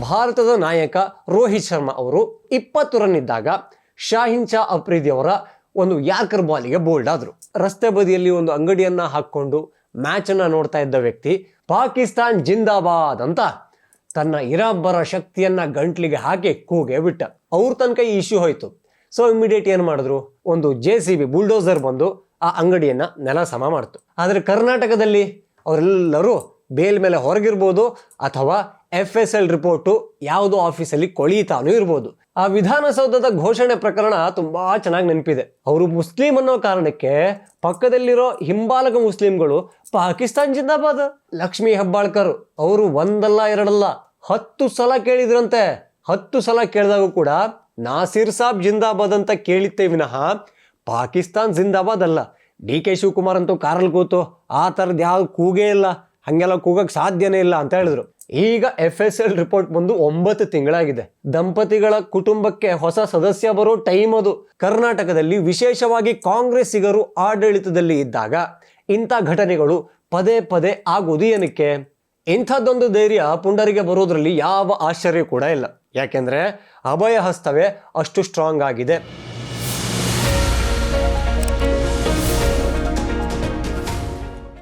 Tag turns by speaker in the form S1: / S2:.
S1: ಭಾರತದ ನಾಯಕ ರೋಹಿತ್ ಶರ್ಮಾ ಅವರು 20 ರನ್ ಇದ್ದಾಗ ಶಾಹಿನ್ ಶಾ ಅಫ್ರಿದಿ ಅವರ ಒಂದು ಯಾರ್ಕರ್ ಬಾಲಿಗೆ ಬೋಲ್ಡ್ ಆದ್ರು. ರಸ್ತೆ ಬದಿಯಲ್ಲಿ ಒಂದು ಅಂಗಡಿಯನ್ನ ಹಾಕೊಂಡು ಮ್ಯಾಚ್ ಅನ್ನ ನೋಡ್ತಾ ಇದ್ದ ವ್ಯಕ್ತಿ ಪಾಕಿಸ್ತಾನ್ ಜಿಂದಾಬಾದ್ ಅಂತ ತನ್ನ ಇರಾಬ್ಬರ ಶಕ್ತಿಯನ್ನ ಗಂಟ್ಲಿಗೆ ಹಾಕಿ ಕೂಗೆ ಬಿಟ್ಟ. ಅವ್ರ ತನಕ ಈ ಇಶ್ಯೂ ಹೋಯ್ತು. ಸೊ ಇಮಿಡಿಯೇಟ್ ಏನ್ ಮಾಡಿದ್ರು, ಒಂದು JCB ಬುಲ್ಡೋಸರ್ ಬಂದು ಆ ಅಂಗಡಿಯನ್ನ ನೆಲ ಸಮ ಮಾಡ್ತು. ಆದ್ರೆ ಕರ್ನಾಟಕದಲ್ಲಿ ಅವರೆಲ್ಲರೂ ಬೇಲ್ ಮೇಲೆ ಹೊರಗಿರ್ಬೋದು ಅಥವಾ FSL ರಿಪೋರ್ಟು ಯಾವುದೋ ಆಫೀಸಲ್ಲಿ ಕೊಳೀತಾನೂ ಇರ್ಬೋದು. ಆ ವಿಧಾನಸೌಧದ ಘೋಷಣೆ ಪ್ರಕರಣ ತುಂಬಾ ಚೆನ್ನಾಗಿ ನೆನಪಿದೆ. ಅವರು ಮುಸ್ಲಿಂ ಅನ್ನೋ ಕಾರಣಕ್ಕೆ ಪಕ್ಕದಲ್ಲಿರೋ ಹಿಂಬಾಲಕ ಮುಸ್ಲಿಂಗಳು ಪಾಕಿಸ್ತಾನ್ ಜಿಂದಾಬಾದ್. ಲಕ್ಷ್ಮೀ ಹೆಬ್ಬಾಳ್ಕರ್ ಅವರು ಒಂದಲ್ಲ ಎರಡಲ್ಲ 10 ಸಲ ಕೇಳಿದ್ರಂತೆ. 10 ಸಲ ಕೇಳಿದಾಗ ಕೂಡ ನಾಸಿರ್ ಸಾಬ್ ಜಿಂದಾಬಾದ್ ಅಂತ ಕೇಳಿತ್ತೇ ವಿನಃ ಪಾಕಿಸ್ತಾನ್ ಜಿಂದಾಬಾದ್ ಅಲ್ಲ. DK ಶಿವಕುಮಾರ್ ಅಂತೂ ಕಾರಲ್ಲಿ ಕೂತು ಆ ಥರದ್ದು ಯಾವ ಕೂಗೇ ಇಲ್ಲ, ಹಂಗೆಲ್ಲ ಕೂಗಕ್ಕೆ ಸಾಧ್ಯನೇ ಇಲ್ಲ ಅಂತ ಹೇಳಿದ್ರು. ಈಗ FSL ರಿಪೋರ್ಟ್ ಬಂದು 9 ತಿಂಗಳಾಗಿದೆ. ದಂಪತಿಗಳ ಕುಟುಂಬಕ್ಕೆ ಹೊಸ ಸದಸ್ಯ ಬರೋ ಟೈಮ್ ಅದು. ಕರ್ನಾಟಕದಲ್ಲಿ ವಿಶೇಷವಾಗಿ ಕಾಂಗ್ರೆಸ್ಸಿಗರು ಆಡಳಿತದಲ್ಲಿ ಇದ್ದಾಗ ಇಂಥ ಘಟನೆಗಳು ಪದೇ ಪದೇ ಆಗೋದು ಏನಕ್ಕೆ? ಇಂಥದ್ದೊಂದು ಧೈರ್ಯ ಪುಂಡರಿಗೆ ಬರೋದ್ರಲ್ಲಿ ಯಾವ ಆಶ್ಚರ್ಯ ಕೂಡ ಇಲ್ಲ. ಯಾಕೆಂದ್ರೆ ಅಭಯ ಹಸ್ತವೇ ಅಷ್ಟು ಸ್ಟ್ರಾಂಗ್ ಆಗಿದೆ.